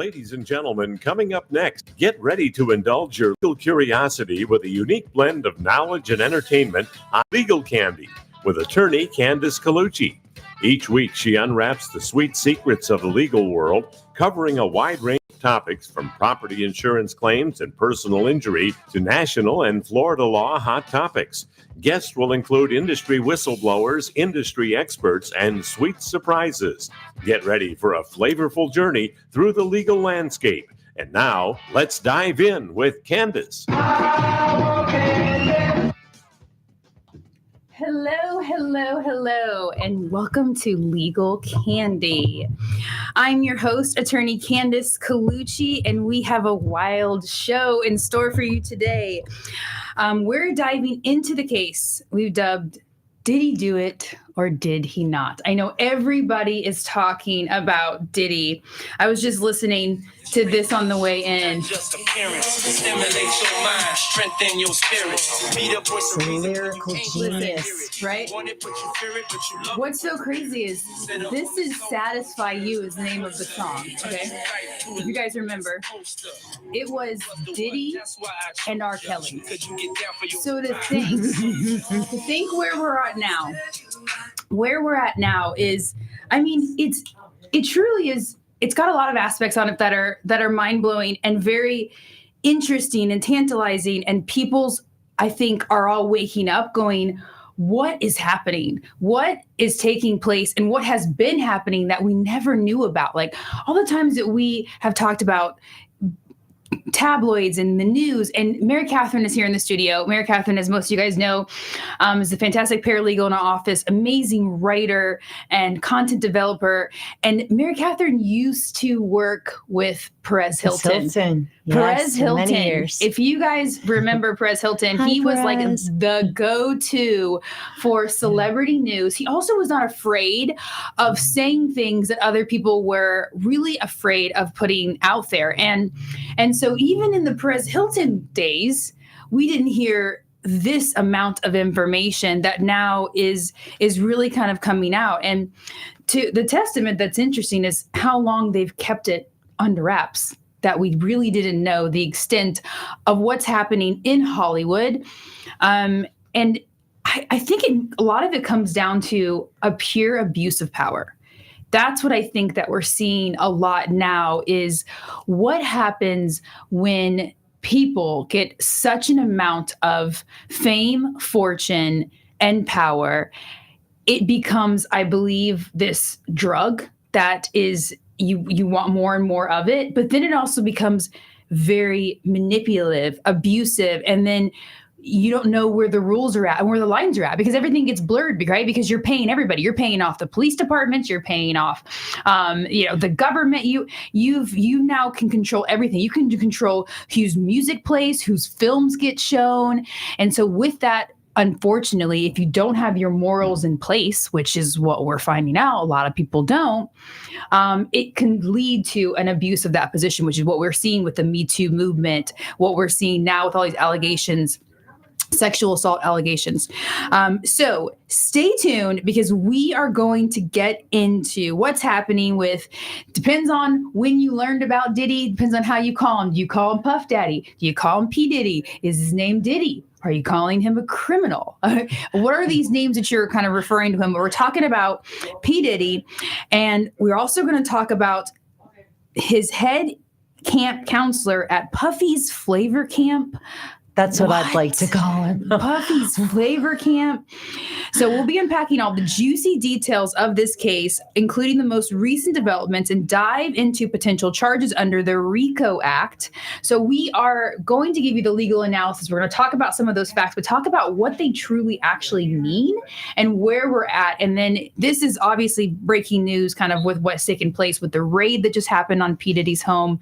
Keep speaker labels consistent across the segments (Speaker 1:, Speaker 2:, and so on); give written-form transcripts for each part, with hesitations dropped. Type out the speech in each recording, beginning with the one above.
Speaker 1: Ladies and gentlemen, coming up next, get ready to indulge your legal curiosity with a unique blend of knowledge and entertainment on Legal Candy with attorney Candace Colucci. Each week, she unwraps the sweet secrets of the legal world, covering a wide range of topics from property insurance claims and personal injury to national and Florida law hot topics. Guests will include industry whistleblowers, industry experts, and sweet surprises. Get ready for a flavorful journey through the legal landscape. And now, let's dive in with Candace.
Speaker 2: Hello, and welcome to Legal Candy. I'm your host, attorney Candace Colucci, and we have a wild show in store for you today. We're diving into the case we've dubbed, Did He Do It or Did He Not? I know everybody is talking about Diddy. I was just listening to this on the way in.
Speaker 3: Lyrical genius,
Speaker 2: right? What's so crazy is This Is Satisfy You is the name of the song, okay? If you guys remember, it was Diddy and R. Kelly. So to think where we're at now is, I mean, it truly is. It's got a lot of aspects on it that are mind-blowing and very interesting and tantalizing, and people's, I think, are all waking up going, what is happening? What is taking place? And what has been happening that we never knew about? Like all the times that we have talked about tabloids and the news, and Mary Catherine is here in the studio. Mary Catherine, as most of you guys know, is a fantastic paralegal in our office, amazing writer and content developer. And Mary Catherine used to work with Perez Hilton. Perez Hilton.
Speaker 3: Many years.
Speaker 2: If you guys remember Perez Hilton, he was like the go-to for celebrity news. He also was not afraid of saying things that other people were really afraid of putting out there. And so even in the Perez Hilton days, we didn't hear this amount of information that now is really kind of coming out. And to the testament that's interesting is how long they've kept it under wraps, that we really didn't know the extent of what's happening in Hollywood. And I think a lot of it comes down to a pure abuse of power. That's what I think that we're seeing a lot now is what happens when people get such an amount of fame, fortune, and power. It becomes, I believe, this drug that is you want more and more of it, but then it also becomes very manipulative, abusive, and then you don't know where the rules are at and where the lines are at because everything gets blurred, right? Because you're paying everybody. You're paying off the police departments. You're paying off, the government. You now can control everything. You can control whose music plays, whose films get shown, and so with that, unfortunately, if you don't have your morals in place, which is what we're finding out, a lot of people don't, it can lead to an abuse of that position, which is what we're seeing with the Me Too movement, what we're seeing now with all these allegations, sexual assault allegations. So stay tuned because we are going to get into what's happening with, depends on when you learned about Diddy, depends on how you call him. Do you call him Puff Daddy? Do you call him P. Diddy? Is his name Diddy? Are you calling him a criminal? What are these names that you're kind of referring to him? We're talking about P. Diddy, and we're also going to talk about his head camp counselor at Puffy's Flavor Camp.
Speaker 3: That's what I'd like to call him.
Speaker 2: Puffy's Flavor Camp. So we'll be unpacking all the juicy details of this case, including the most recent developments, and dive into potential charges under the RICO Act. So we are going to give you the legal analysis. We're going to talk about some of those facts, but talk about what they truly actually mean and where we're at. And then this is obviously breaking news kind of with what's taken place with the raid that just happened on P. Diddy's home.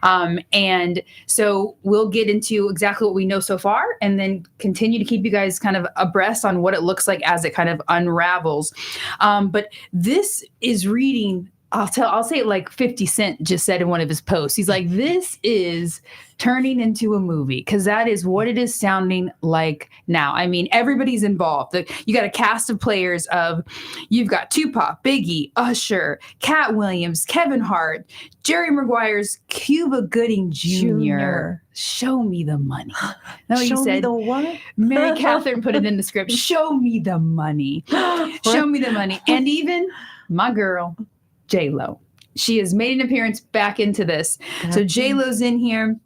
Speaker 2: And so we'll get into exactly what we know so far, and then continue to keep you guys kind of abreast on what it looks like as it kind of unravels. But this is reading I'll say it like 50 Cent just said in one of his posts. He's like, this is turning into a movie, because that is what it is sounding like now. I mean, everybody's involved. You got a cast of players you've got Tupac, Biggie, Usher, Cat Williams, Kevin Hart, Jerry Maguire's Cuba Gooding Jr. Show me the money. No,
Speaker 3: Show me the what?
Speaker 2: Mary Catherine put it in the script. Show me the money. Show me the money. And even my girl, J-Lo. She has made an appearance back into this. So J-Lo's in here.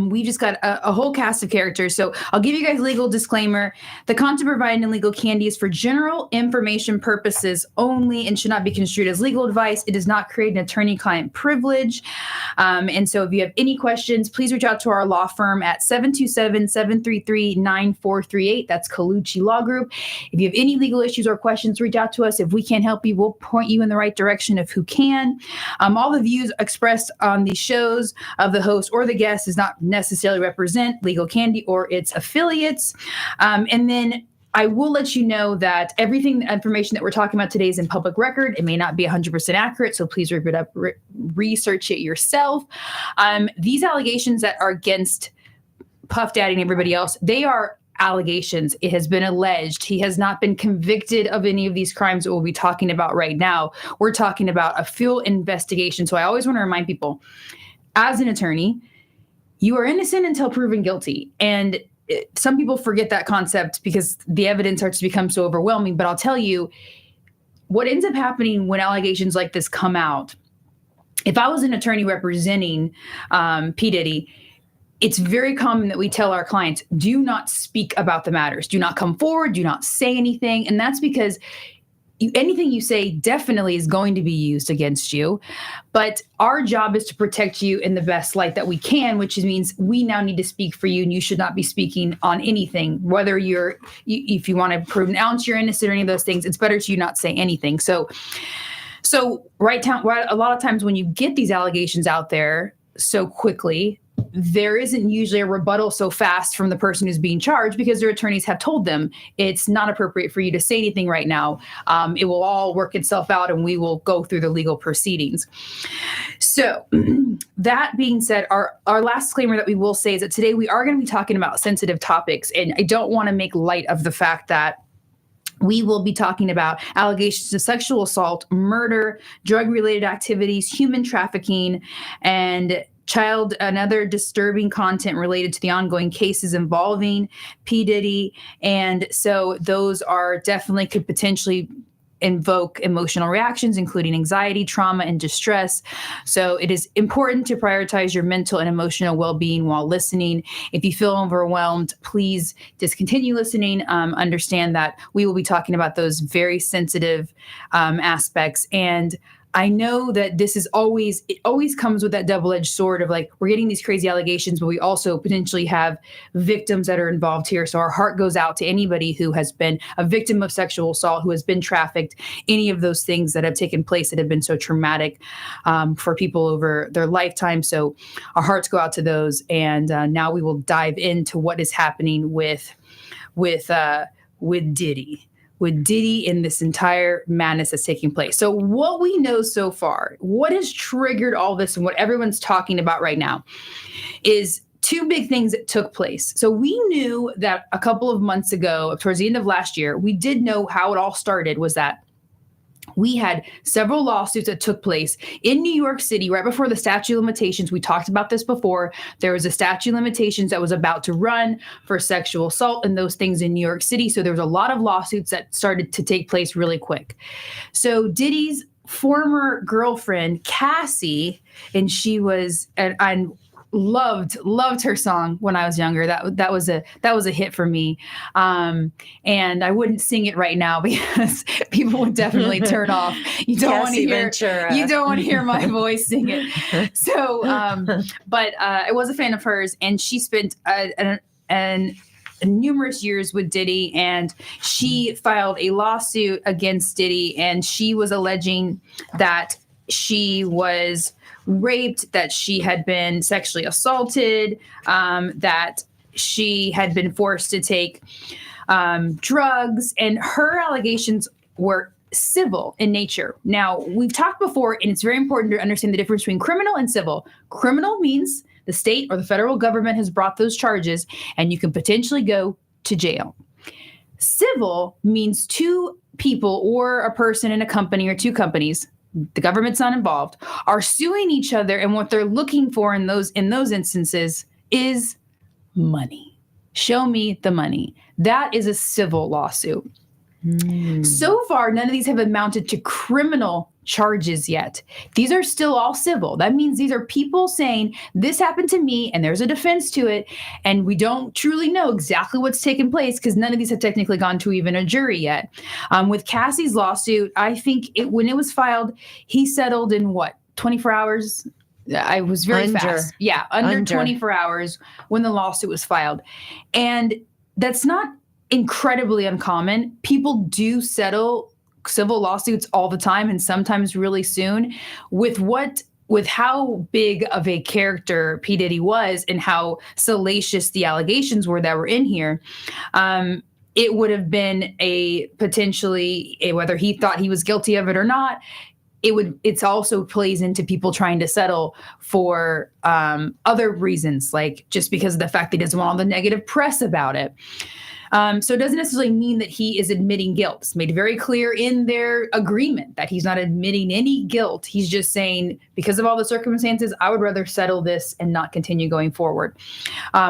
Speaker 2: We just got a whole cast of characters. So I'll give you guys a legal disclaimer. The content provided in Legal Candy is for general information purposes only and should not be construed as legal advice. It does not create an attorney-client privilege. And so if you have any questions, please reach out to our law firm at 727-733-9438. That's Colucci Law Group. If you have any legal issues or questions, reach out to us. If we can't help you, we'll point you in the right direction of who can. All the views expressed on the shows of the host or the guest is not necessarily represent Legal Candy or its affiliates. And then I will let you know that everything, the information that we're talking about today is in public record. It may not be 100% accurate, so please rip it up, research it yourself. These allegations that are against Puff Daddy and everybody else, they are allegations. It has been alleged. He has not been convicted of any of these crimes that we'll be talking about right now. We're talking about a full investigation. So I always want to remind people, as an attorney, you are innocent until proven guilty. And some people forget that concept because the evidence starts to become so overwhelming. But I'll tell you, what ends up happening when allegations like this come out, if I was an attorney representing P. Diddy, it's very common that we tell our clients, do not speak about the matters. Do not come forward. Do not say anything. And that's because anything you say definitely is going to be used against you. But our job is to protect you in the best light that we can, which means we now need to speak for you, and you should not be speaking on anything, whether if you want to pronounce you're innocent or any of those things, it's better to you not say anything. So right, a lot of times when you get these allegations out there so quickly, there isn't usually a rebuttal so fast from the person who's being charged because their attorneys have told them it's not appropriate for you to say anything right now. It will all work itself out and we will go through the legal proceedings. So that being said, our last disclaimer that we will say is that today we are going to be talking about sensitive topics. And I don't want to make light of the fact that we will be talking about allegations of sexual assault, murder, drug-related activities, human trafficking, and child and other disturbing content related to the ongoing cases involving P. Diddy. And so those definitely could potentially invoke emotional reactions, including anxiety, trauma, and distress. So it is important to prioritize your mental and emotional well-being while listening. If you feel overwhelmed, please discontinue listening. Understand that we will be talking about those very sensitive aspects. And I know that it always comes with that double-edged sword of like, we're getting these crazy allegations, but we also potentially have victims that are involved here. So our heart goes out to anybody who has been a victim of sexual assault, who has been trafficked, any of those things that have taken place that have been so traumatic for people over their lifetime. So our hearts go out to those. And now we will dive into what is happening with Diddy. With Diddy in this entire madness that's taking place. So what we know so far, what has triggered all this and what everyone's talking about right now is two big things that took place. So we knew that a couple of months ago, towards the end of last year, we did know how it all started was that we had several lawsuits that took place in New York City right before the statute of limitations. We talked about this before. There was a statute of limitations that was about to run for sexual assault and those things in New York City. So there was a lot of lawsuits that started to take place really quick. So Diddy's former girlfriend, Cassie, and she was, and I loved her song when I was younger. That was a hit for me. And I wouldn't sing it right now because people would definitely turn off. You don't want to hear my voice sing it. So, but I was a fan of hers, and she spent numerous years with Diddy, and she filed a lawsuit against Diddy, and she was alleging that she was raped, that she had been sexually assaulted, that she had been forced to take drugs. And her allegations were civil in nature. Now, we've talked before, and it's very important to understand the difference between criminal and civil. Criminal means the state or the federal government has brought those charges, and you can potentially go to jail. Civil means two people or a person in a company or two companies, the government's not involved, are suing each other, and what they're looking for in those instances is money. Show me the money. That is a civil lawsuit. So far, none of these have amounted to criminal charges yet. These are still all civil. That means these are people saying, this happened to me, and there's a defense to it, and we don't truly know exactly what's taken place because none of these have technically gone to even a jury yet. With Cassie's lawsuit, I think when it was filed, he settled in 24 hours? I was very fast. Yeah, under 24 hours when the lawsuit was filed. And that's not incredibly uncommon. People do settle civil lawsuits all the time, and sometimes really soon. With how big of a character P. Diddy was and how salacious the allegations were that were in here, it would have been whether he thought he was guilty of it or not, it's also plays into people trying to settle for other reasons, like just because of the fact that he doesn't want all the negative press about it. So it doesn't necessarily mean that he is admitting guilt. It's made very clear in their agreement that he's not admitting any guilt. He's just saying, because of all the circumstances, I would rather settle this and not continue going forward,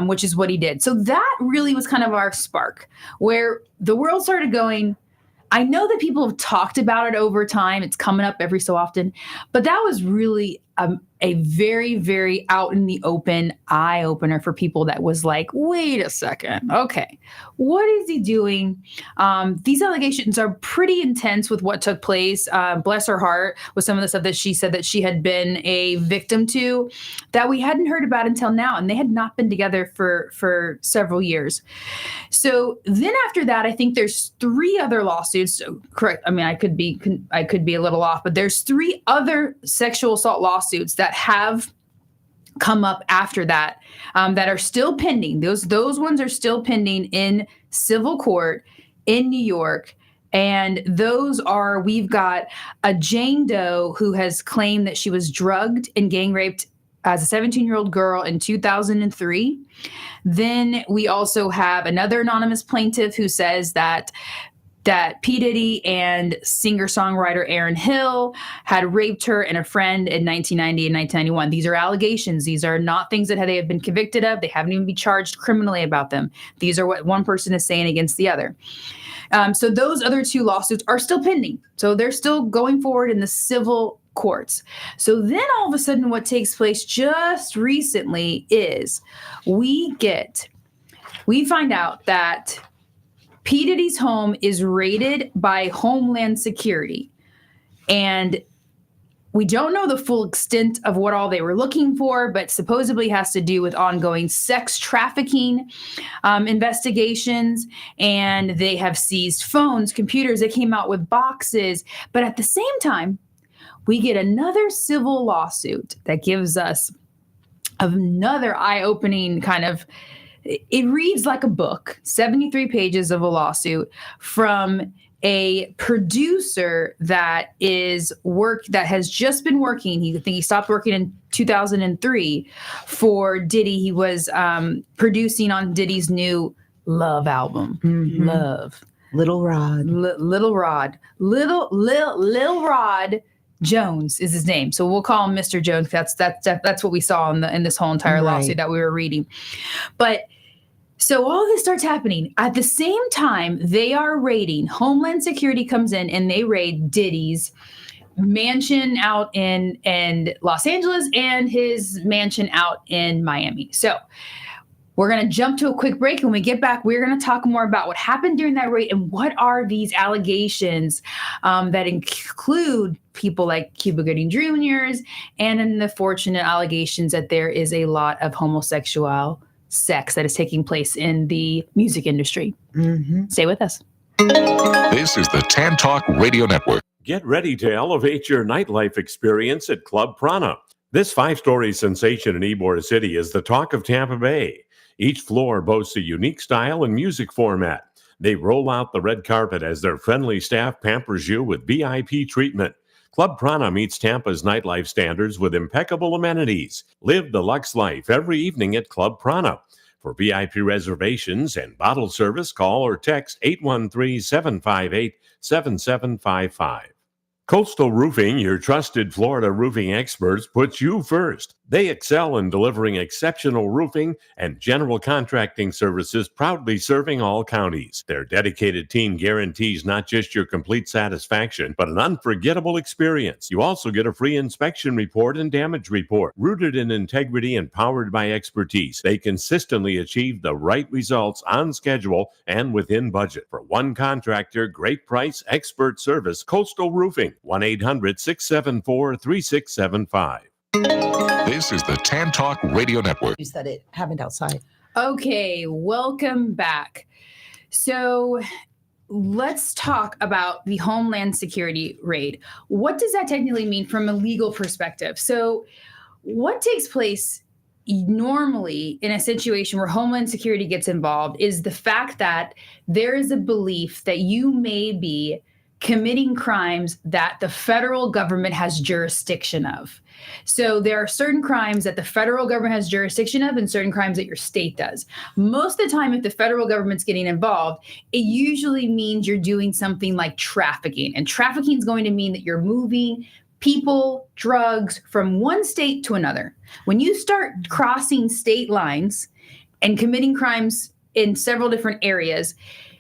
Speaker 2: which is what he did. So that really was kind of our spark where the world started going, I know that people have talked about it over time. It's coming up every so often, but that was really a very, very out in the open eye opener for people that was like, wait a second. Okay. What is he doing? These allegations are pretty intense with what took place. Bless her heart with some of the stuff that she said that she had been a victim to that we hadn't heard about until now. And they had not been together for several years. So then after that, I think there's 3 other lawsuits. So, correct. I mean, I could be a little off, but there's 3 other sexual assault lawsuits that have come up after that, that are still pending. Those ones are still pending in civil court in New York. And we've got a Jane Doe who has claimed that she was drugged and gang raped as a 17-year-old girl in 2003. Then we also have another anonymous plaintiff who says that P. Diddy and singer-songwriter Aaron Hill had raped her and a friend in 1990 and 1991. These are allegations. These are not things that they have been convicted of. They haven't even been charged criminally about them. These are what one person is saying against the other. So those other 2 lawsuits are still pending. So they're still going forward in the civil courts. So then all of a sudden what takes place just recently is we find out that P. Diddy's home is raided by Homeland Security. And we don't know the full extent of what all they were looking for, but supposedly has to do with ongoing sex trafficking investigations. And they have seized phones, computers. They came out with boxes. But at the same time, we get another civil lawsuit that gives us another eye-opening kind of. It reads like a book, 73 pages of a lawsuit from a producer that has just been working. He stopped working in 2003 for Diddy. He was producing on Diddy's new Love album. Mm-hmm. Love.
Speaker 3: Little Rod.
Speaker 2: Little Rod. Lil Rod Jones is his name. So we'll call him Mr. Jones. That's what we saw in this whole entire lawsuit that we were reading. But so all this starts happening. At the same time, they are raiding. Homeland Security comes in and they raid Diddy's mansion out in Los Angeles and his mansion out in Miami. So we're going to jump to a quick break. When we get back, we're going to talk more about what happened during that raid and what are these allegations that include people like Cuba Gooding Jr.'s and in the fortunate allegations that there is a lot of homosexual sex that is taking place in the music industry. Mm-hmm. Stay with us.
Speaker 4: This is the Tan Talk Radio Network.
Speaker 1: Get ready to elevate your nightlife experience at Club Prana. This 5-story sensation in Ybor City is the talk of Tampa Bay. Each floor boasts a unique style and music format. They roll out the red carpet as their friendly staff pampers you with VIP treatment. Club Prana meets Tampa's nightlife standards with impeccable amenities. Live the Lux life every evening at Club Prana. For VIP reservations and bottle service, call or text 813-758-7755. Coastal Roofing, your trusted Florida roofing experts, puts you first. They excel in delivering exceptional roofing and general contracting services, proudly serving all counties. Their dedicated team guarantees not just your complete satisfaction, but an unforgettable experience. You also get a free inspection report and damage report. Rooted in integrity and powered by expertise, they consistently achieve the right results on schedule and within budget. For one contractor, great price, expert service, Coastal Roofing, 1-800-674-3675.
Speaker 4: This is the Tan Talk Radio Network.
Speaker 3: Use that it happened outside.
Speaker 2: Okay, welcome back. So let's talk about the Homeland Security raid. What does that technically mean from a legal perspective? So what takes place normally in a situation where Homeland Security gets involved is the fact that there is a belief that you may be committing crimes that the federal government has jurisdiction of. So there are certain crimes that the federal government has jurisdiction of and certain crimes that your state does. Most of the time, if the federal government's getting involved, it usually means you're doing something like trafficking. And trafficking is going to mean that you're moving people, drugs from one state to another. When you start crossing state lines and committing crimes in several different areas,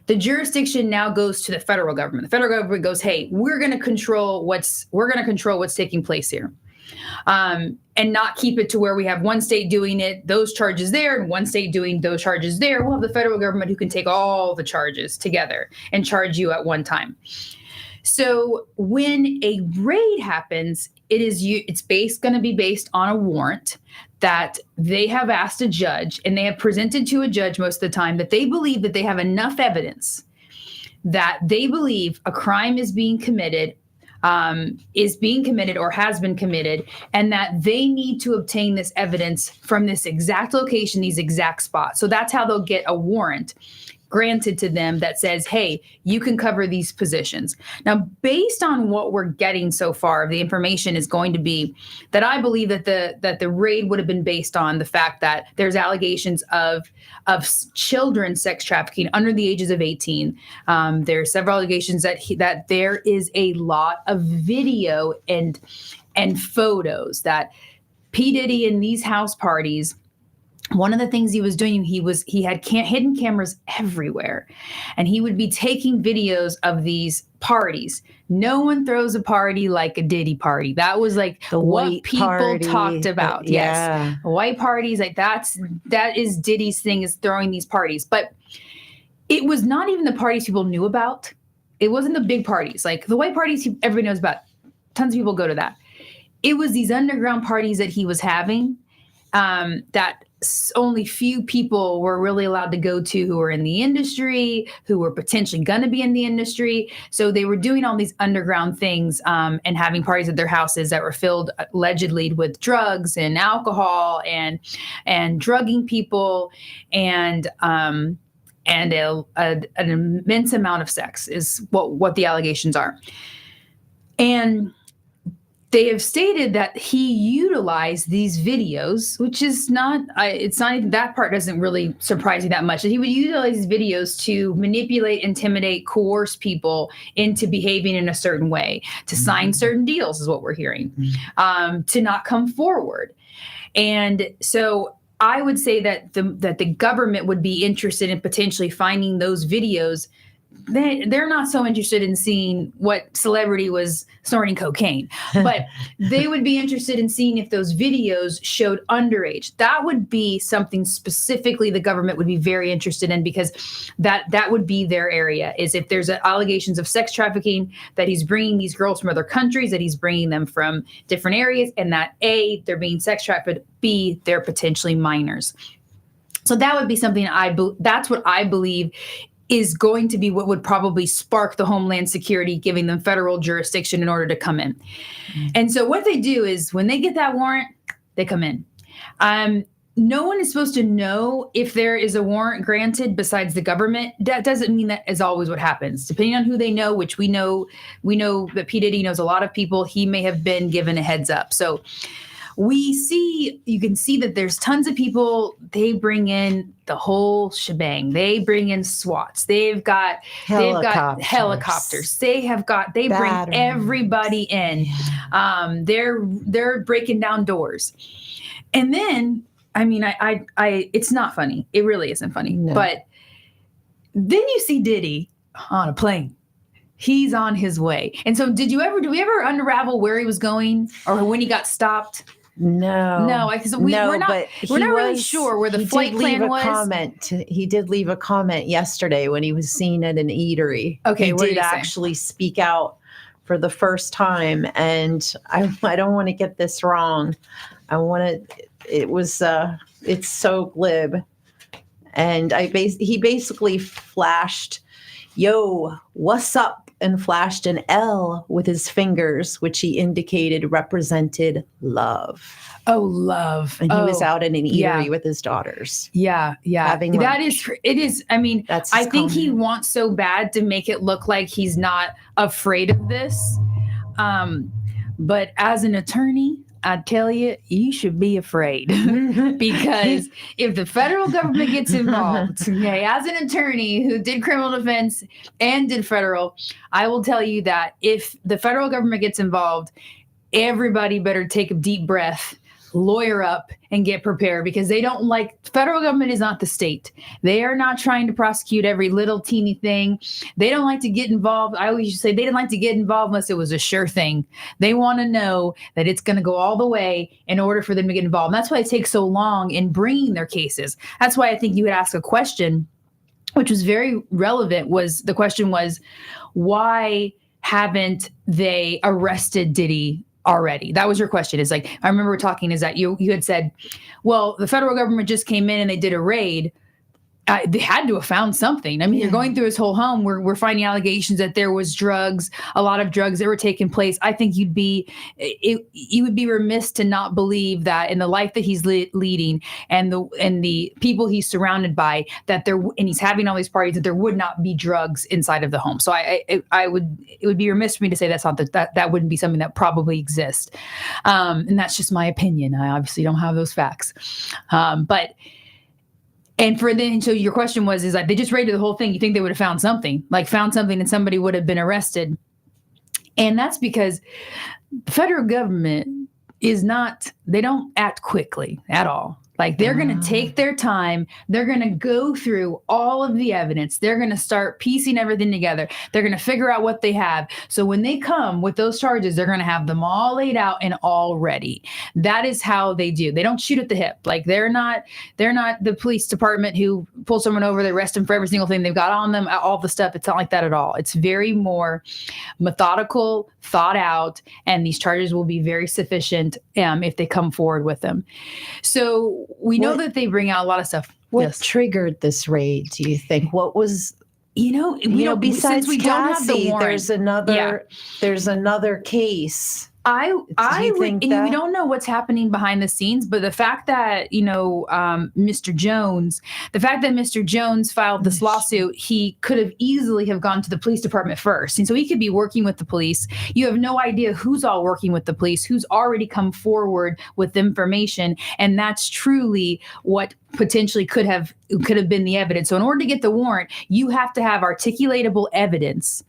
Speaker 2: the jurisdiction now goes to the federal government. The federal government goes, "Hey, we're going to control what's taking place here." And not keep it to where we have one state doing it, those charges there, and one state doing those charges there. We'll have the federal government who can take all the charges together and charge you at one time. So when a raid happens, it's going to be based on a warrant that they have asked a judge, and they have presented to a judge most of the time that they believe that they have enough evidence that they believe a crime is being committed or has been committed, and that they need to obtain this evidence from this exact location, these exact spots. So that's how they'll get a warrant granted to them that says, "Hey, you can cover these positions." Now, based on what we're getting so far, the information is going to be that I believe that the raid would have been based on the fact that there's allegations of children sex trafficking under the ages of 18. There are several allegations that there is a lot of video and photos that P. Diddy in these house parties. One of the things he was doing, he had hidden cameras everywhere, and he would be taking videos of these parties. No one throws a party like a Diddy party. That was like what people talked about.
Speaker 3: Yeah.
Speaker 2: Yes, white parties, like that is Diddy's thing, is throwing these parties. But it was not even the parties people knew about. It wasn't the big parties, like the white parties everybody knows about. Tons of people go to that. It was these underground parties that he was having that only few people were really allowed to go to who were in the industry, who were potentially going to be in the industry. So they were doing all these underground things and having parties at their houses that were filled allegedly with drugs and alcohol and drugging people and an immense amount of sex is what the allegations are. And they have stated that he utilized these videos, which is it's not even, that part doesn't really surprise me that much, that he would utilize these videos to manipulate, intimidate, coerce people into behaving in a certain way, to sign certain deals is what we're hearing, to not come forward. And so I would say that the government would be interested in potentially finding those videos. They're not so interested in seeing what celebrity was snorting cocaine, but they would be interested in seeing if those videos showed underage. That would be something specifically the government would be very interested in, because that would be their area, is if there's allegations of sex trafficking, that he's bringing these girls from other countries, that he's bringing them from different areas, and that A, they're being sex trafficked, B, they're potentially minors. So that would be something that's what I believe is going to be what would probably spark the Homeland Security giving them federal jurisdiction in order to come in. And so what they do is when they get that warrant, they come in. no one is supposed to know if there is a warrant granted besides the government. That doesn't mean that is always what happens. Depending on who they know, which we know that P. Diddy knows a lot of people, he may have been given a heads up. So you can see that there's tons of people. They bring in the whole shebang. They bring in SWATs. They've got helicopters. They bring everybody in. They're breaking down doors. And then, I mean, I it's not funny. It really isn't funny. No. But then you see Diddy on a plane. He's on his way. And so did we ever unravel where he was going or when he got stopped?
Speaker 3: No,
Speaker 2: because we're not really sure where the flight plan was.
Speaker 3: He did leave a comment yesterday when he was seen at an eatery.
Speaker 2: Okay,
Speaker 3: he did actually speak out for the first time, and I don't want to get this wrong. It's so glib, and he basically flashed, "Yo, what's up?" and flashed an L with his fingers, which he indicated represented love.
Speaker 2: Oh, love.
Speaker 3: And he was out at an eatery with his daughters.
Speaker 2: Yeah.
Speaker 3: Having
Speaker 2: lunch. It is. I mean, I think he wants so bad to make it look like he's not afraid of this. But as an attorney, I tell you, you should be afraid because if the federal government gets involved, okay, as an attorney who did criminal defense and did federal, I will tell you that if the federal government gets involved, everybody better take a deep breath, lawyer up, and get prepared because federal government is not the state. They are not trying to prosecute every little teeny thing. They don't like to get involved. I always say they didn't like to get involved unless it was a sure thing. They want to know that it's going to go all the way in order for them to get involved. And that's why it takes so long in bringing their cases. That's why I think you would ask a question, which was very relevant, the question was, why haven't they arrested Diddy already? That was your question. Is like, I remember talking, is that you had said, well, the federal government just came in and they did a raid. They had to have found something. I mean, You're going through his whole home. We're finding allegations that there was a lot of drugs that were taking place. I think you would be remiss to not believe that in the life that he's leading and the people he's surrounded by, and he's having all these parties, that there would not be drugs inside of the home. So it would be remiss for me to say that wouldn't be something that probably exists. And that's just my opinion. I obviously don't have those facts. So your question is like, they just raided the whole thing. You think they would have found something and somebody would have been arrested. And that's because the federal government they don't act quickly at all. Like they're going to take their time. They're going to go through all of the evidence. They're going to start piecing everything together. They're going to figure out what they have. So when they come with those charges, they're going to have them all laid out and all ready. That is how they do. They don't shoot at the hip. Like they're not the police department who pull someone over, they arrest them for every single thing they've got on them, all the stuff. It's not like that at all. It's very more methodical, thought out, and these charges will be very sufficient if they come forward with them. So we know that they bring out a lot of stuff.
Speaker 3: What triggered this raid, do you think? What was, besides
Speaker 2: we
Speaker 3: Cassie,
Speaker 2: don't have the warrant,
Speaker 3: there's another case.
Speaker 2: We don't know what's happening behind the scenes, but the fact that, Mr. Jones filed this lawsuit, he could have easily have gone to the police department first. And so he could be working with the police. You have no idea who's all working with the police, who's already come forward with information. And that's truly what potentially could have been the evidence. So in order to get the warrant, you have to have articulatable evidence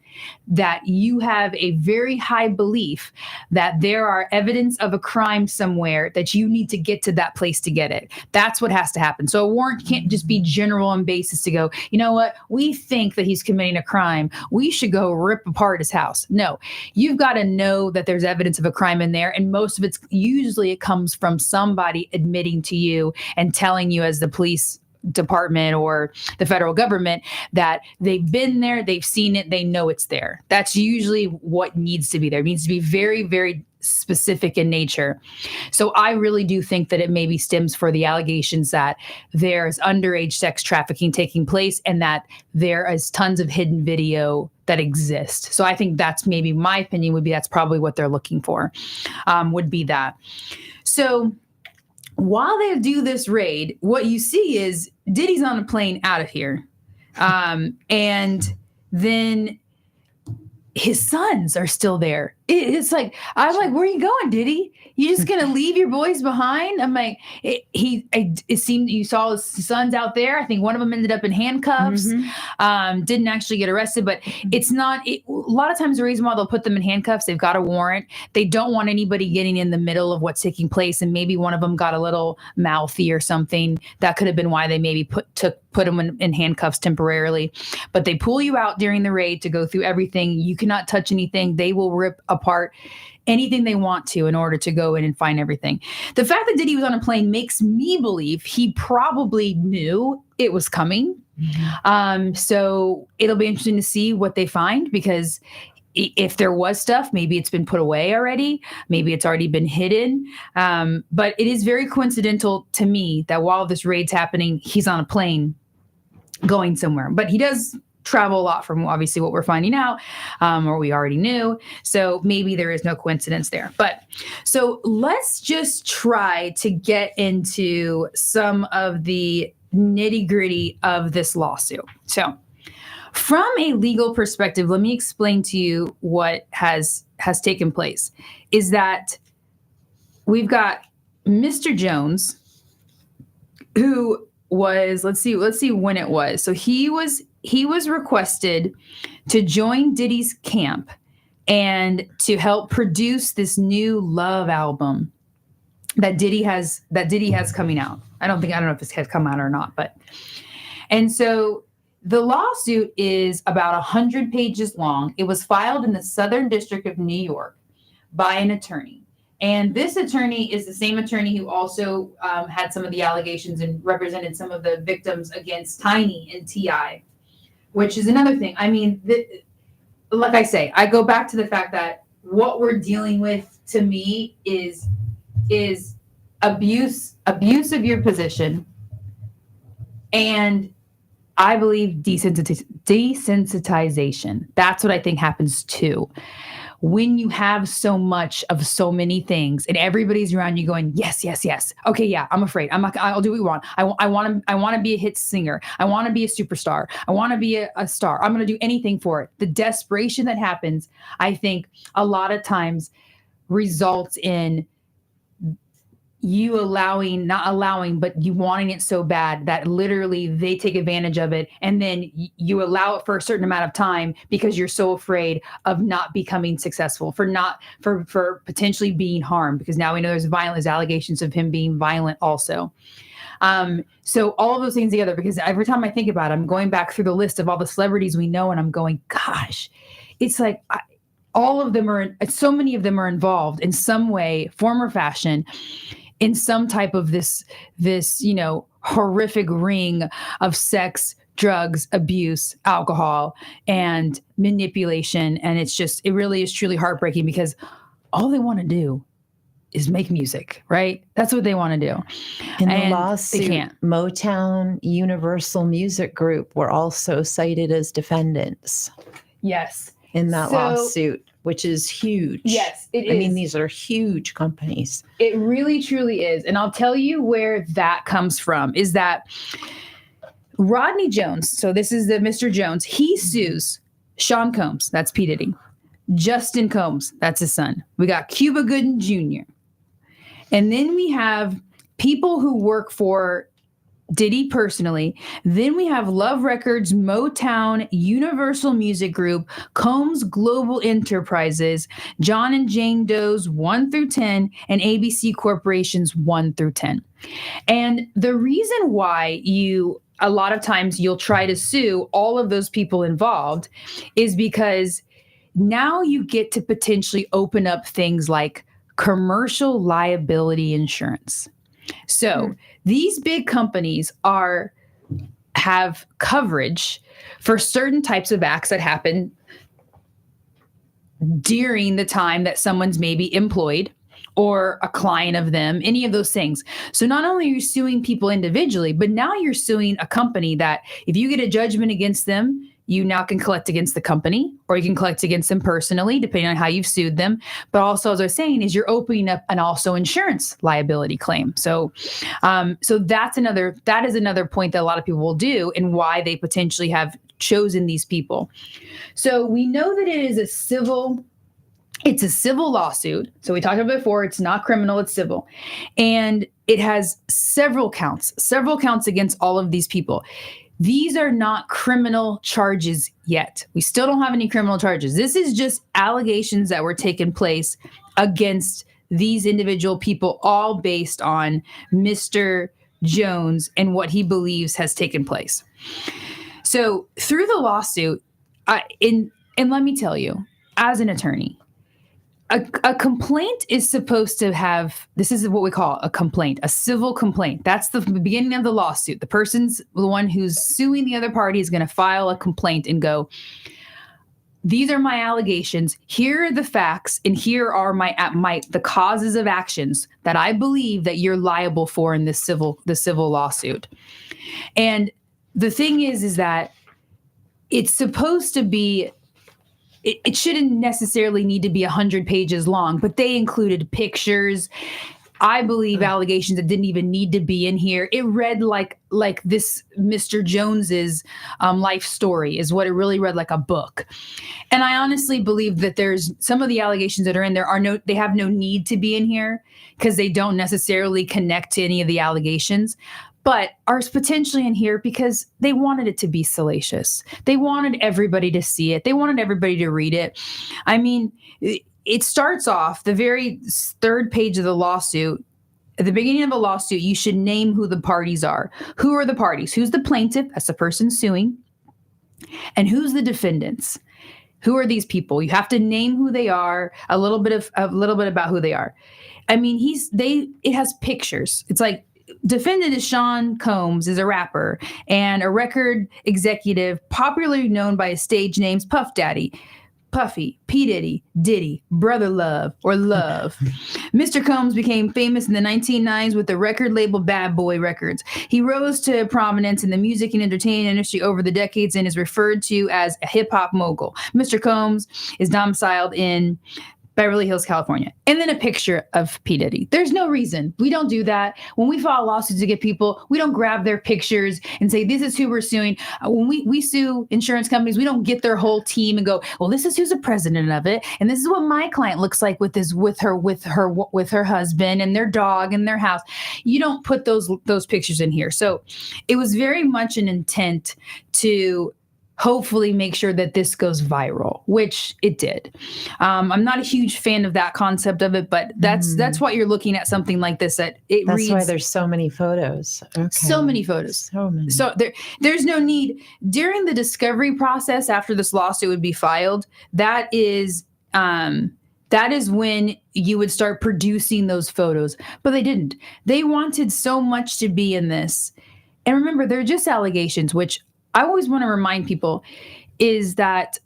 Speaker 2: that you have a very high belief that there are evidence of a crime somewhere that you need to get to that place to get it. That's what has to happen. So a warrant can't just be general on basis to go, you know what, we think that he's committing a crime, we should go rip apart his house. No, you've got to know that there's evidence of a crime in there. And most of it comes from somebody admitting to you and telling you as the police department or the federal government that they've been there, they've seen it, they know it's there. That's usually what needs to be there. It needs to be very, very specific in nature. So I really do think that it maybe stems for the allegations that there's underage sex trafficking taking place and that there is tons of hidden video that exist. So I think that's maybe my opinion would be that's probably what they're looking for, would be that. So while they do this raid, what you see is Diddy's on a plane out of here. And then his sons are still there. It's like, I'm like, where are you going, Diddy? You just gonna leave your boys behind? I'm like, it seemed you saw his sons out there. I think one of them ended up in handcuffs. Didn't actually get arrested, but it's not. A lot of times the reason why they'll put them in handcuffs, they've got a warrant. They don't want anybody getting in the middle of what's taking place, and maybe one of them got a little mouthy or something. That could have been why they maybe put them in handcuffs temporarily. But they pull you out during the raid to go through everything. You cannot touch anything. They will rip apart anything they want to in order to go in and find everything. The fact that Diddy was on a plane makes me believe he probably knew it was coming. So it'll be interesting to see what they find, because if there was stuff, maybe it's been put away already. Maybe it's already been hidden. But it is very coincidental to me that while this raid's happening, he's on a plane going somewhere. But he does travel a lot from obviously what we're finding out, or we already knew. So maybe there is no coincidence there. But so let's just try to get into some of the nitty gritty of this lawsuit. So from a legal perspective, let me explain to you what has taken place. Is that we've got Mr. Jones, who was, let's see when it was. So he was requested to join Diddy's camp and to help produce this new love album that Diddy has coming out. I don't know if this has come out or not, but, and so the lawsuit is about 100 pages long. It was filed in the Southern District of New York by an attorney. And this attorney is the same attorney who also had some of the allegations and represented some of the victims against Tiny and T.I., which is another thing. I mean, like I say, I go back to the fact that what we're dealing with, to me, is abuse of your position, and I believe desensitization. That's what I think happens too. When you have so much of so many things and everybody's around you going, yes, yes, yes. Okay, yeah, I'm afraid. I'll do what you want. I want to be a hit singer. I want to be a superstar. I want to be a star. I'm going to do anything for it. The desperation that happens, I think, a lot of times results in you not allowing, but you wanting it so bad that literally they take advantage of it. And then you allow it for a certain amount of time because you're so afraid of not becoming successful, for potentially being harmed, because now we know there's allegations of him being violent also. So all of those things together, because every time I think about it, I'm going back through the list of all the celebrities we know, and I'm going, gosh, it's like so many of them are involved in some way, form or fashion, in some type of this, horrific ring of sex, drugs, abuse, alcohol, and manipulation. And it really is truly heartbreaking, because all they want to do is make music, right? That's what they want to do.
Speaker 3: In the lawsuit,
Speaker 2: they can't.
Speaker 3: Motown, Universal Music Group were also cited as defendants.
Speaker 2: Yes.
Speaker 3: In that lawsuit, which is huge.
Speaker 2: Yes, it is.
Speaker 3: I mean, these are huge companies.
Speaker 2: It really, truly is. And I'll tell you where that comes from, is that Rodney Jones, so this is the Mr. Jones, he sues Sean Combs, that's P. Diddy, Justin Combs, that's his son. We got Cuba Gooding Jr. And then we have people who work for Diddy personally. Then we have Love Records, Motown, Universal Music Group, Combs Global Enterprises, John and Jane Doe's 1 through 10, and ABC Corporation's 1 through 10. And the reason why a lot of times you'll try to sue all of those people involved is because now you get to potentially open up things like commercial liability insurance. So these big companies have coverage for certain types of acts that happen during the time that someone's maybe employed or a client of them, any of those things. So not only are you suing people individually, but now you're suing a company that if you get a judgment against them, you now can collect against the company, or you can collect against them personally, depending on how you've sued them. But also, as I was saying, is you're opening up an also insurance liability claim. So that is another point that a lot of people will do, and why they potentially have chosen these people. So we know that it's a civil lawsuit. So we talked about it before, it's not criminal, it's civil. And it has several counts against all of these people. These are not criminal charges yet. We still don't have any criminal charges. This is just allegations that were taking place against these individual people, all based on Mr. Jones and what he believes has taken place. So through the lawsuit, and let me tell you, as an attorney, a complaint is supposed to have, this is what we call a complaint, a civil complaint. That's the beginning of the lawsuit. The one who's suing the other party is going to file a complaint and go, these are my allegations. Here are the facts, and here are the causes of actions that I believe that you're liable for in the civil lawsuit. And the thing is that it's supposed to be, it shouldn't necessarily need to be 100 pages long, but they included pictures. I believe allegations that didn't even need to be in here. It read like this Mr. Jones's life story is what it really read, like a book. And I honestly believe that there's some of the allegations that are in there they have no need to be in here, because they don't necessarily connect to any of the allegations, but are potentially in here because they wanted it to be salacious. They wanted everybody to see it. They wanted everybody to read it. I mean, it starts off the very third page of the lawsuit. At the beginning of a lawsuit, you should name who the parties are. Who are the parties? Who's the plaintiff? That's the person suing. And who's the defendants? Who are these people? You have to name who they are, a little bit about who they are. I mean, it has pictures. It's like, defendant is Sean Combs, is a rapper and a record executive, popularly known by his stage names Puff Daddy, Puffy, P. Diddy, Brother Love, or Love. Mr. Combs became famous in the 1990s with the record label Bad Boy Records. He rose to prominence in the music and entertainment industry over the decades and is referred to as a hip-hop mogul. Mr. Combs is domiciled in Beverly Hills, California. And then a picture of P. Diddy. There's no reason. We don't do that. When we file lawsuits to get people, we don't grab their pictures and say, this is who we're suing. When we sue insurance companies, we don't get their whole team and go, well, this is who's the president of it. And this is what my client looks like with her husband and their dog and their house. You don't put those pictures in here. So it was very much an intent to hopefully make sure that this goes viral, which it did. I'm not a huge fan of that concept of it, but that's why you're looking at something like this. That's
Speaker 3: why there's so many photos. Okay.
Speaker 2: So many photos.
Speaker 3: So many.
Speaker 2: So there's no need. During the discovery process after this lawsuit would be filed, that is when you would start producing those photos. But they didn't. They wanted so much to be in this. And remember, they're just allegations, which I always want to remind people is that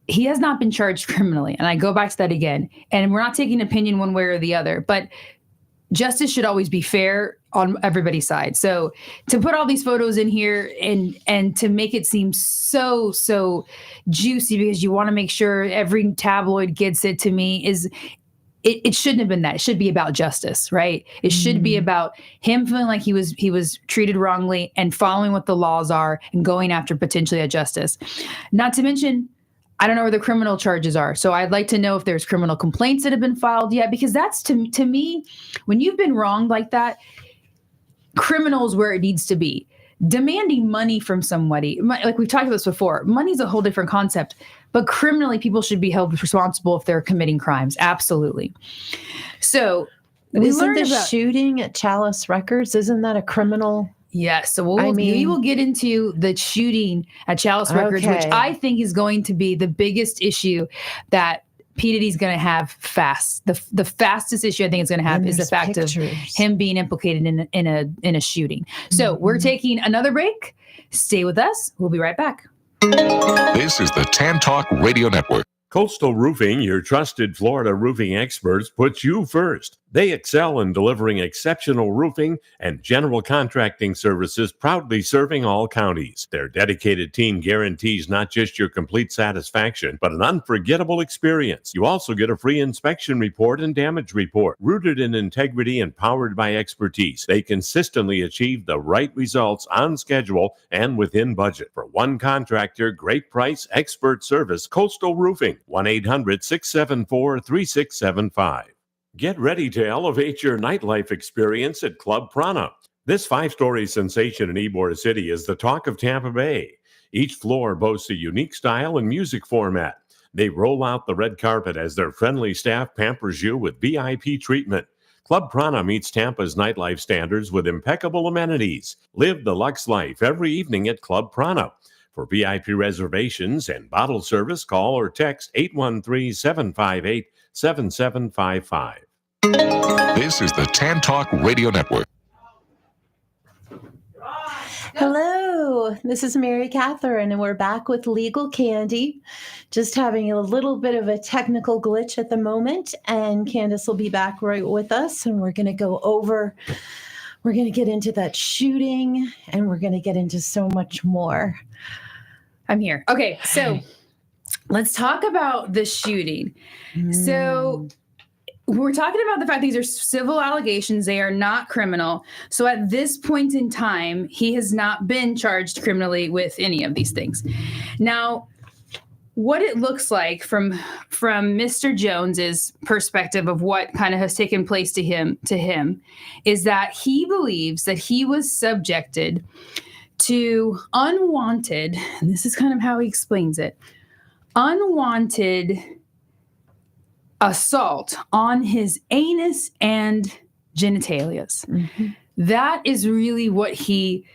Speaker 2: he has not been charged criminally. And I go back to that again. And we're not taking opinion one way or the other, but justice should always be fair on everybody's side. So to put all these photos in here and to make it seem so juicy because you want to make sure every tabloid gets it, to me is it shouldn't have been that. It should be about justice, right? It should be about him feeling like he was treated wrongly and following what the laws are and going after potentially a justice. Not to mention, I don't know where the criminal charges are. So I'd like to know if there's criminal complaints that have been filed yet, because that's to me, when you've been wronged like that, criminal is where it needs to be. Demanding money from somebody, like we've talked about this before, money is a whole different concept, but criminally people should be held responsible if they're committing crimes. Absolutely. So
Speaker 3: isn't the shooting at Chalice Records, isn't that a criminal?
Speaker 2: Yes. So we will get into the shooting at Chalice Records, which I think is going to be the biggest issue that P. Diddy's going to have fast. The fastest issue I think it's going to have is the fact of him being implicated in a shooting. So we're taking another break. Stay with us. We'll be right back.
Speaker 4: This is the Tan Talk Radio Network.
Speaker 1: Coastal Roofing, your trusted Florida roofing experts, puts you first. They excel in delivering exceptional roofing and general contracting services, proudly serving all counties. Their dedicated team guarantees not just your complete satisfaction, but an unforgettable experience. You also get a free inspection report and damage report. Rooted in integrity and powered by expertise, they consistently achieve the right results on schedule and within budget. For one contractor, great price, expert service, Coastal Roofing, 1-800-674-3675. Get ready to elevate your nightlife experience at Club Prana. This 5-story sensation in Ybor City is the talk of Tampa Bay. Each floor boasts a unique style and music format. They roll out the red carpet as their friendly staff pampers you with VIP treatment. Club Prana meets Tampa's nightlife standards with impeccable amenities. Live the luxe life every evening at Club Prana. For VIP reservations and bottle service, call or text 813-758-7755.
Speaker 4: This is the Tan Talk Radio Network.
Speaker 3: Hello, this is Mary Catherine, and we're back with Legal Candy. Just having a little bit of a technical glitch at the moment, and Candace will be back right with us, and we're going to get into that shooting, and we're going to get into so much more.
Speaker 2: I'm here. Okay, so let's talk about the shooting. So we're talking about the fact these are civil allegations. They are not criminal. So at this point in time, he has not been charged criminally with any of these things. Now, what it looks like from Mr. Jones's perspective of what kind of has taken place to him is that he believes that he was subjected to unwanted, and this is kind of how he explains it, unwanted assault on his anus and genitalias. Mm-hmm. That is really what he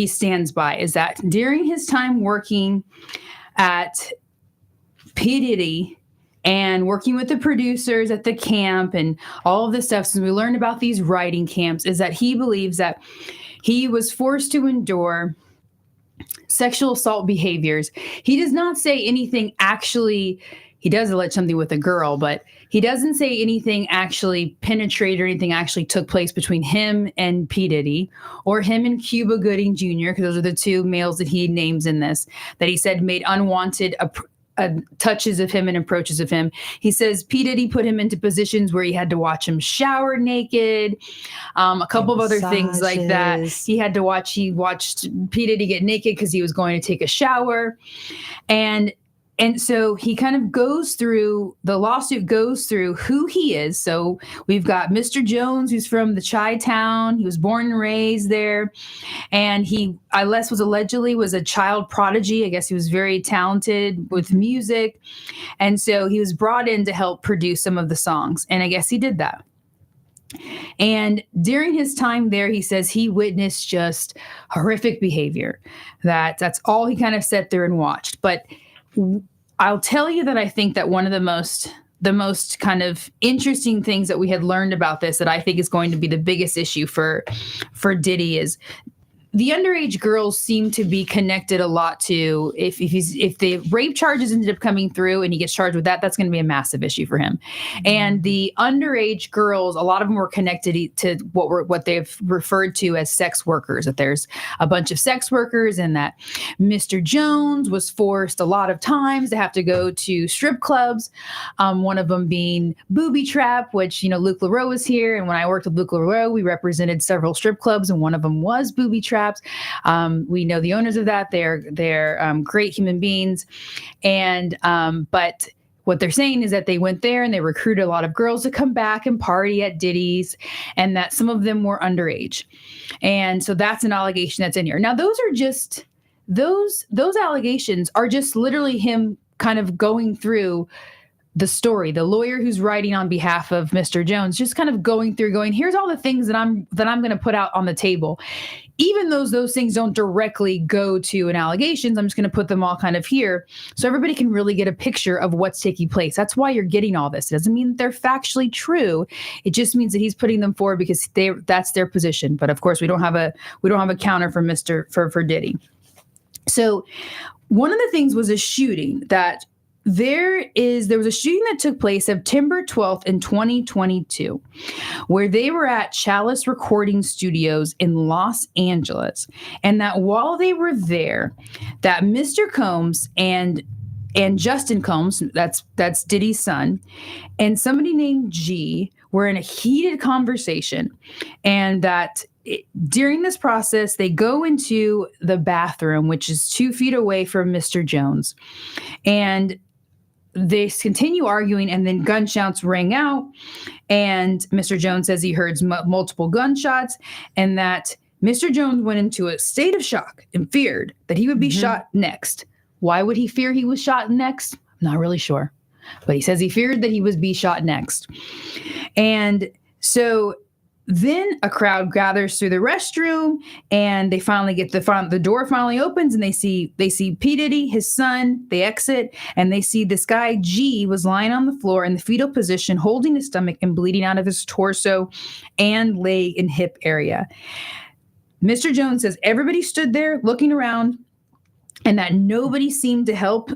Speaker 2: stands by, is that during his time working at P. Diddy and working with the producers at the camp and all of this stuff, since we learned about these writing camps, is that he believes that he was forced to endure sexual assault behaviors. He does not say anything actually. He does allege something with a girl, but he doesn't say anything actually penetrated or anything actually took place between him and P. Diddy or him and Cuba Gooding Jr., because those are the two males that he names in this, that he said made unwanted touches of him and approaches of him. He says P. Diddy put him into positions where he had to watch him shower naked, a couple of other things like that. He watched P. Diddy get naked because he was going to take a shower. And so he kind of the lawsuit goes through who he is. So we've got Mr. Jones, who's from the Chi-Town. He was born and raised there. And he was allegedly a child prodigy. I guess he was very talented with music. And so he was brought in to help produce some of the songs. And I guess he did that. And during his time there, he says he witnessed just horrific behavior. That's all he kind of sat there and watched. But I'll tell you that I think that one of the most kind of interesting things that we had learned about this, that I think is going to be the biggest issue for Diddy, is the underage girls seem to be connected a lot to, if the rape charges ended up coming through and he gets charged with that, that's going to be a massive issue for him. Mm-hmm. And the underage girls, a lot of them were connected to what they've referred to as sex workers, that there's a bunch of sex workers, and that Mr. Jones was forced a lot of times to have to go to strip clubs. One of them being Booby Trap, which, Luke LaRoe was here. And when I worked with Luke LaRoe, we represented several strip clubs, and one of them was Booby Trap. We know the owners of that. They're great human beings. And but what they're saying is that they went there and they recruited a lot of girls to come back and party at Diddy's, and that some of them were underage. And so that's an allegation that's in here. Now, those allegations are just literally him kind of going through the story. The lawyer who's writing on behalf of Mr. Jones just kind of going, here's all the things that I'm going to put out on the table. Even though those things don't directly go to an allegations, I'm just going to put them all kind of here so everybody can really get a picture of what's taking place. That's why you're getting all this. It doesn't mean that they're factually true. It just means that he's putting them forward because that's their position. But of course, we don't have a counter for Diddy. So one of the things was a shooting that there was a shooting that took place September 12th in 2022, where they were at Chalice Recording Studios in Los Angeles. And that while they were there, that Mr. Combs and Justin Combs, that's Diddy's son, and somebody named G were in a heated conversation. And that during this process, they go into the bathroom, which is 2 feet away from Mr. Jones. And they continue arguing, and then gunshots rang out. And Mr. Jones says he heard multiple gunshots, and that Mr. Jones went into a state of shock and feared that he would be shot next. Why would he fear he was shot next? I'm not really sure. But he says he feared that he would be shot next. And so then a crowd gathers through the restroom, and they finally get the door finally opens, and they see P. Diddy, his son. They exit, and they see this guy G was lying on the floor in the fetal position, holding his stomach and bleeding out of his torso and leg and hip area. Mr. Jones says everybody stood there looking around, and that nobody seemed to help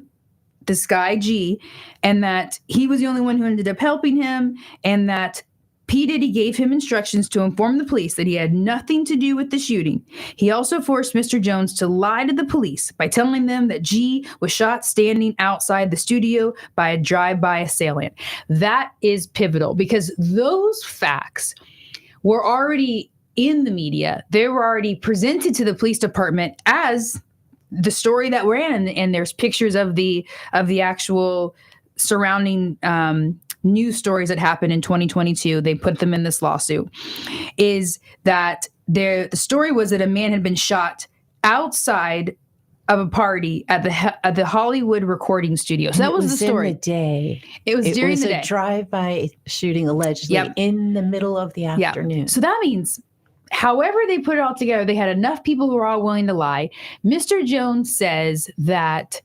Speaker 2: this guy G, and that he was the only one who ended up helping him, and that P. Diddy gave him instructions to inform the police that he had nothing to do with the shooting. He also forced Mr. Jones to lie to the police by telling them that G was shot standing outside the studio by a drive-by assailant. That is pivotal, because those facts were already in the media. They were already presented to the police department as the story that we're in, and there's pictures of the actual surrounding news stories that happened in 2022. They put them in this lawsuit. Is that the story was that a man had been shot outside of a party at the Hollywood recording studio. So that was the story.
Speaker 3: In the day.
Speaker 2: It was during the day.
Speaker 3: It was a drive-by shooting, allegedly, in the middle of the afternoon.
Speaker 2: Yep. So that means, however they put it all together, they had enough people who were all willing to lie. Mr. Jones says that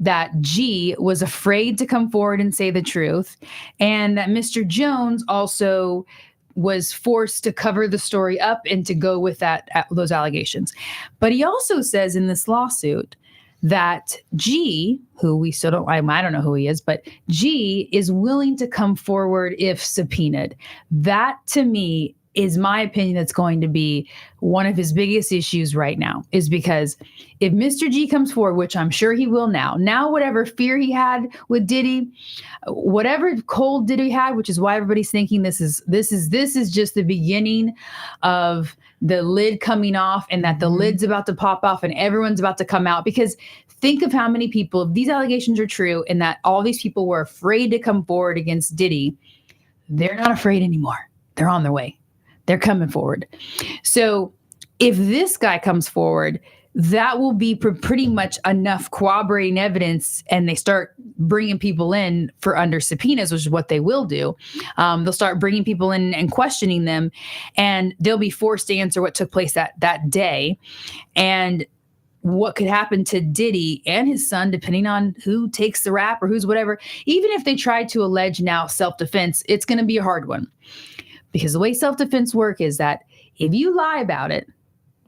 Speaker 2: that G was afraid to come forward and say the truth, and that Mr. Jones also was forced to cover the story up and to go with those allegations. But he also says in this lawsuit that G, who we still don't, I don't know who he is, but G is willing to come forward if subpoenaed. That, to me, is my opinion, that's going to be one of his biggest issues right now, is because if Mr. G comes forward, which I'm sure he will now whatever fear he had with Diddy, whatever cold Diddy had, which is why everybody's thinking this is just the beginning of the lid coming off, and that the lid's about to pop off and everyone's about to come out. Because think of how many people, if these allegations are true, and that all these people were afraid to come forward against Diddy, they're not afraid anymore. They're on their way. They're coming forward. So if this guy comes forward, that will be pretty much enough corroborating evidence, and they start bringing people in for under subpoenas, which is what they will do. They'll start bringing people in and questioning them, and they'll be forced to answer what took place that day, and what could happen to Diddy and his son, depending on who takes the rap or who's whatever. Even if they try to allege now self-defense, it's going to be a hard one. Because the way self-defense work is that if you lie about it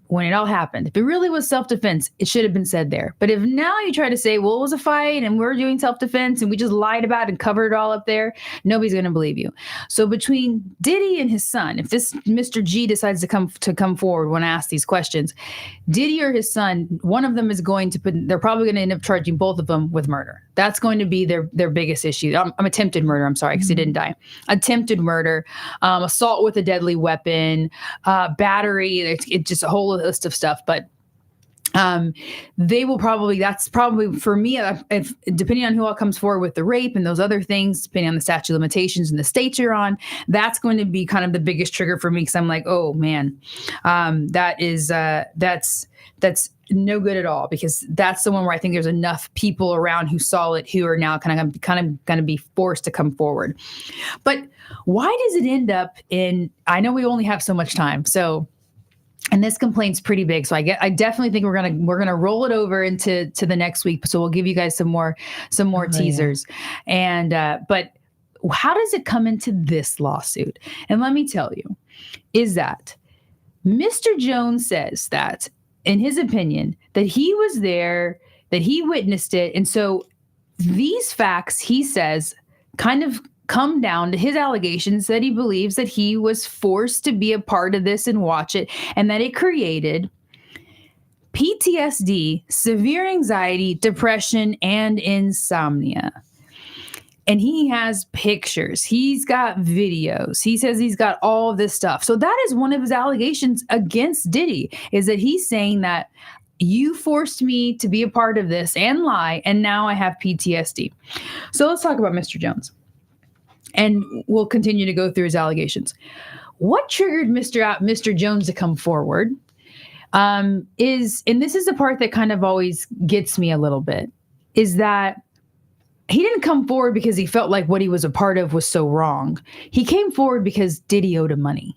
Speaker 2: when it all happened, if it really was self-defense, it should have been said there. But if now you try to say, well, it was a fight and we're doing self-defense and we just lied about it and covered it all up there, nobody's going to believe you. So between Diddy and his son, if this Mr. G decides to come forward when asked these questions, Diddy or his son, one of them is going to they're probably going to end up charging both of them with murder. That's going to be their biggest issue. Attempted murder. I'm sorry, because he didn't die. Attempted murder, assault with a deadly weapon, battery. It's just a whole list of stuff. But they will probably, that's probably for me, if, depending on who all comes forward with the rape and those other things, depending on the statute of limitations and the states you're on, that's going to be kind of the biggest trigger for me. Because I'm like, oh man, that's no good at all, because that's the one where I think there's enough people around who saw it who are now kind of going to be forced to come forward. But why does it end up in? I know we only have so much time, so. And this complaint's pretty big, so I definitely think we're gonna roll it over into the next week. So we'll give you guys some more teasers. Yeah. And but how does it come into this lawsuit? And let me tell you, is that Mr. Jones says that, in his opinion, that he was there, that he witnessed it. And so these facts, he says, kind of come down to his allegations that he believes that he was forced to be a part of this and watch it, and that it created PTSD, severe anxiety, depression, and insomnia. And he has pictures. He's got videos. He says he's got all of this stuff. So that is one of his allegations against Diddy, is that he's saying that you forced me to be a part of this and lie, and now I have PTSD. So let's talk about Mr. Jones. And we'll continue to go through his allegations. What triggered Mr. Jones to come forward is, and this is the part that kind of always gets me a little bit, is that he didn't come forward because he felt like what he was a part of was so wrong. He came forward because Diddy owed him money.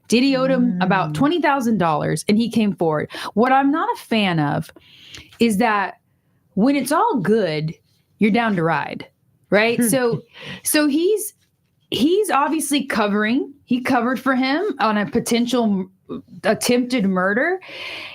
Speaker 2: Diddy owed him about $20,000, and he came forward. What I'm not a fan of is that when it's all good, you're down to ride, right? So he's obviously covering. He covered for him on a potential attempted murder.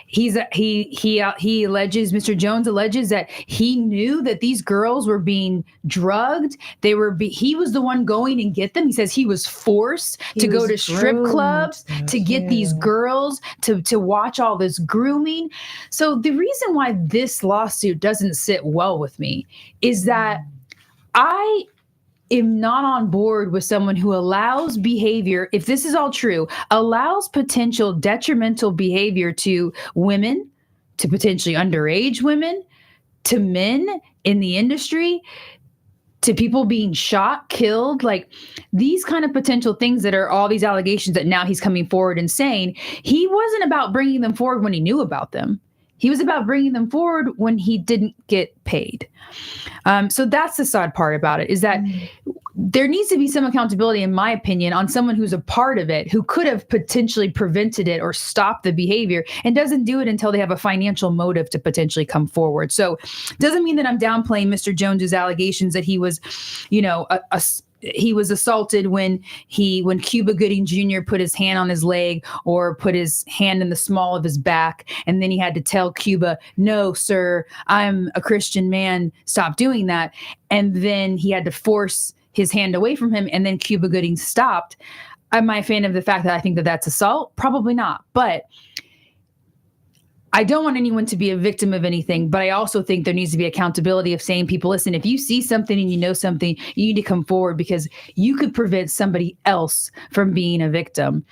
Speaker 2: He alleges, Mr. Jones alleges, that he knew that these girls were being drugged. He was the one going and get them. He says he was forced to go to strip clubs to get these girls to watch all this grooming. So the reason why this lawsuit doesn't sit well with me is that I am not on board with someone who allows behavior, if this is all true, allows potential detrimental behavior to women, to potentially underage women, to men in the industry, to people being shot, killed, like these kind of potential things that are all these allegations that now he's coming forward and saying. He wasn't about bringing them forward when he knew about them. He was about bringing them forward when he didn't get paid. So that's the sad part about it, is that there needs to be some accountability, in my opinion, on someone who's a part of it, who could have potentially prevented it or stopped the behavior, and doesn't do it until they have a financial motive to potentially come forward. So it doesn't mean that I'm downplaying Mr. Jones's allegations that he was, he was assaulted when Cuba Gooding Jr. put his hand on his leg or put his hand in the small of his back. And then he had to tell Cuba, no, sir, I'm a Christian man. Stop doing that. And then he had to force his hand away from him. And then Cuba Gooding stopped. Am I a fan of the fact that I think that that's assault? Probably not. But I don't want anyone to be a victim of anything, but I also think there needs to be accountability of saying, people, listen, if you see something and you know something, you need to come forward, because you could prevent somebody else from being a victim.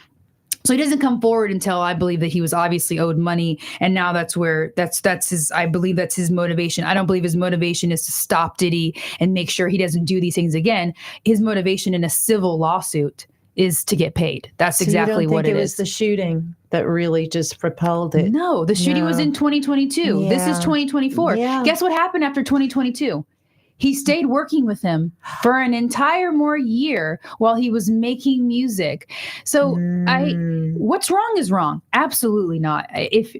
Speaker 2: So he doesn't come forward until I believe that he was obviously owed money. And now that's his, I believe that's his motivation. I don't believe his motivation is to stop Diddy and make sure he doesn't do these things again. His motivation in a civil lawsuit is to get paid. That's exactly what it is.
Speaker 3: It was the shooting that really just propelled it.
Speaker 2: No, the shooting was in 2022.
Speaker 3: Yeah.
Speaker 2: This is 2024.
Speaker 3: Yeah.
Speaker 2: Guess what happened after 2022? He stayed working with him for an entire more year while he was making music. So what's wrong is wrong. Absolutely not. If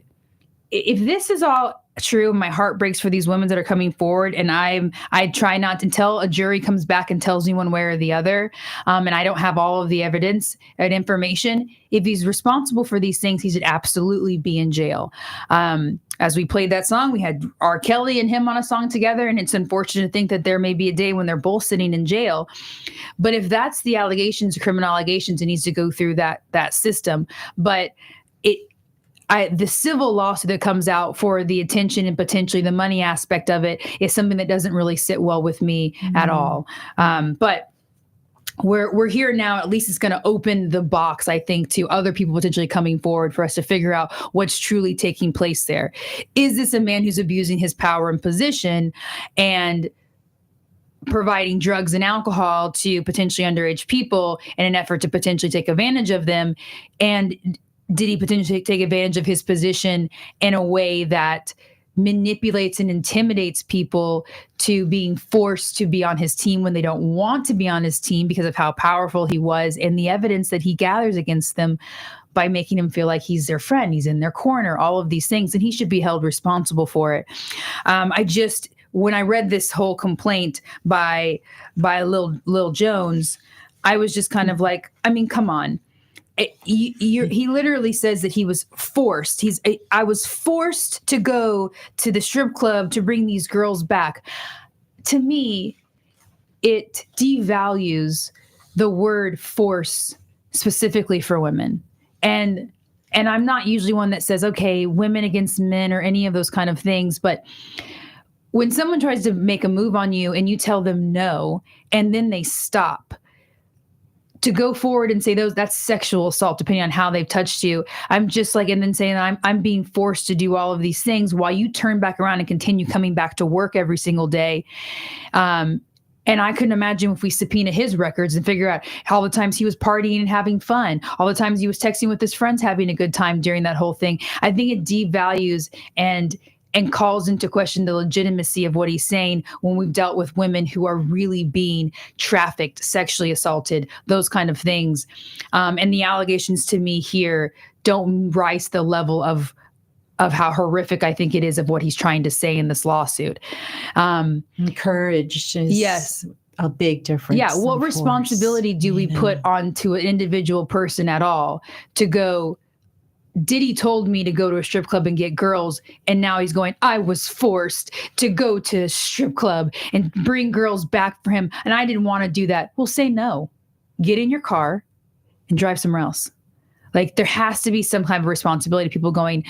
Speaker 2: this is all true, my heart breaks for these women that are coming forward, and I try not until a jury comes back and tells me one way or the other, and I don't have all of the evidence and information. If he's responsible for these things, he should absolutely be in jail. As we played that song, we had R. Kelly and him on a song together, and it's unfortunate to think that there may be a day when they're both sitting in jail. But if that's the allegations, criminal allegations, it needs to go through that system. But the civil lawsuit that comes out for the attention and potentially the money aspect of it is something that doesn't really sit well with me at all. But we're here now. At least it's going to open the box, I think, to other people potentially coming forward for us to figure out what's truly taking place there. Is this a man who's abusing his power and position and providing drugs and alcohol to potentially underage people in an effort to potentially take advantage of them? And did he potentially take advantage of his position in a way that manipulates and intimidates people to being forced to be on his team when they don't want to be on his team because of how powerful he was and the evidence that he gathers against them by making him feel like he's their friend, he's in their corner, all of these things, and he should be held responsible for it. When I read this whole complaint by Lil Jones, I was just kind of like, I mean, come on. he literally says that he was forced. I was forced to go to the strip club to bring these girls back. To me, it devalues the word force specifically for women. And I'm not usually one that says, okay, women against men or any of those kind of things. But when someone tries to make a move on you and you tell them no, and then they stop, to go forward and say that's sexual assault, depending on how they've touched you. I'm just like, and then saying I'm being forced to do all of these things while you turn back around and continue coming back to work every single day. And I couldn't imagine if we subpoena his records and figure out all the times he was partying and having fun, all the times he was texting with his friends, having a good time during that whole thing. I think it devalues and calls into question the legitimacy of what he's saying when we've dealt with women who are really being trafficked, sexually assaulted, those kind of things. And the allegations to me here don't rise to the level of how horrific I think it is of what he's trying to say in this lawsuit.
Speaker 3: Courage is a big difference.
Speaker 2: Yeah. What responsibility do we put onto an individual person at all to go, Diddy told me to go to a strip club and get girls, and now he's going, I was forced to go to a strip club and bring girls back for him, and I didn't want to do that. Well, say no. Get in your car and drive somewhere else. Like, there has to be some kind of responsibility. People going,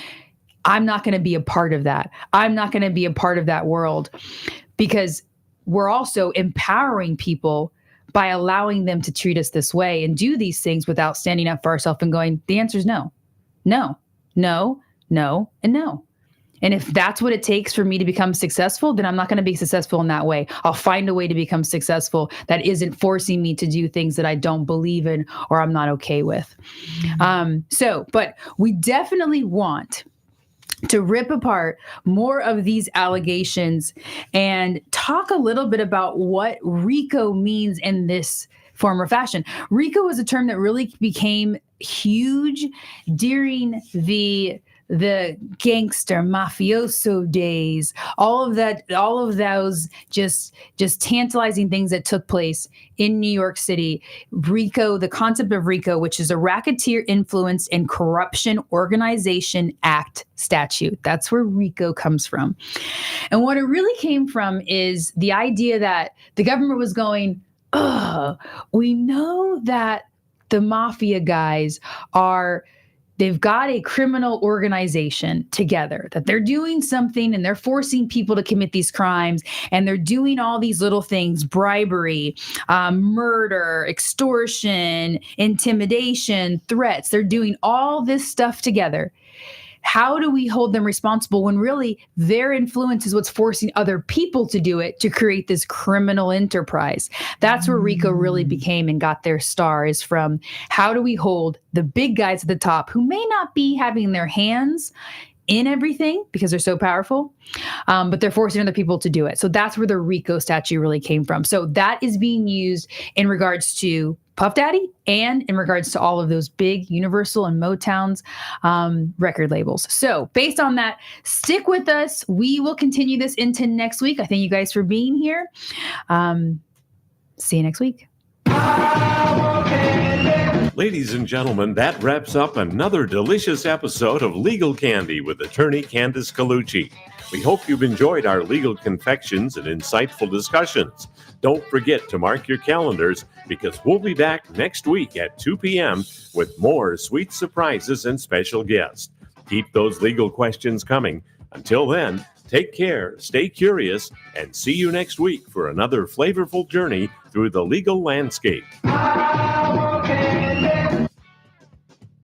Speaker 2: I'm not going to be a part of that. I'm not going to be a part of that world, because we're also empowering people by allowing them to treat us this way and do these things without standing up for ourselves and going, the answer is no. No, no, no, and no. And if that's what it takes for me to become successful, then I'm not going to be successful in that way. I'll find a way to become successful that isn't forcing me to do things that I don't believe in or I'm not okay with. But we definitely want to rip apart more of these allegations and talk a little bit about what RICO means in this form or fashion. RICO is a term that really became huge during the gangster mafioso days, all of those just tantalizing things that took place in New York City. RICO, the concept of RICO, which is a Racketeer Influence and Corruption Organization Act statute. That's where RICO comes from. And what it really came from is the idea that the government was going, we know that the mafia guys they've got a criminal organization together, that they're doing something and they're forcing people to commit these crimes, and they're doing all these little things, bribery, murder, extortion, intimidation, threats. They're doing all this stuff together. How do we hold them responsible when really their influence is what's forcing other people to do it, to create this criminal enterprise? That's where RICO really became and got their star, is from how do we hold the big guys at the top who may not be having their hands in everything because they're so powerful, but they're forcing other people to do it. So that's where the RICO statute really came from. So that is being used in regards to Puff Daddy and in regards to all of those big Universal and Motown's record labels. So based on that, stick with us. We will continue this into next week. I thank you guys for being here. See you next week.
Speaker 1: Ladies and gentlemen, that wraps up another delicious episode of Legal Candy with attorney Candace Colucci. We hope you've enjoyed our legal confections and insightful discussions. Don't forget to mark your calendars, because we'll be back next week at 2 p.m. with more sweet surprises and special guests. Keep those legal questions coming. Until then, take care, stay curious, and see you next week for another flavorful journey through the legal landscape.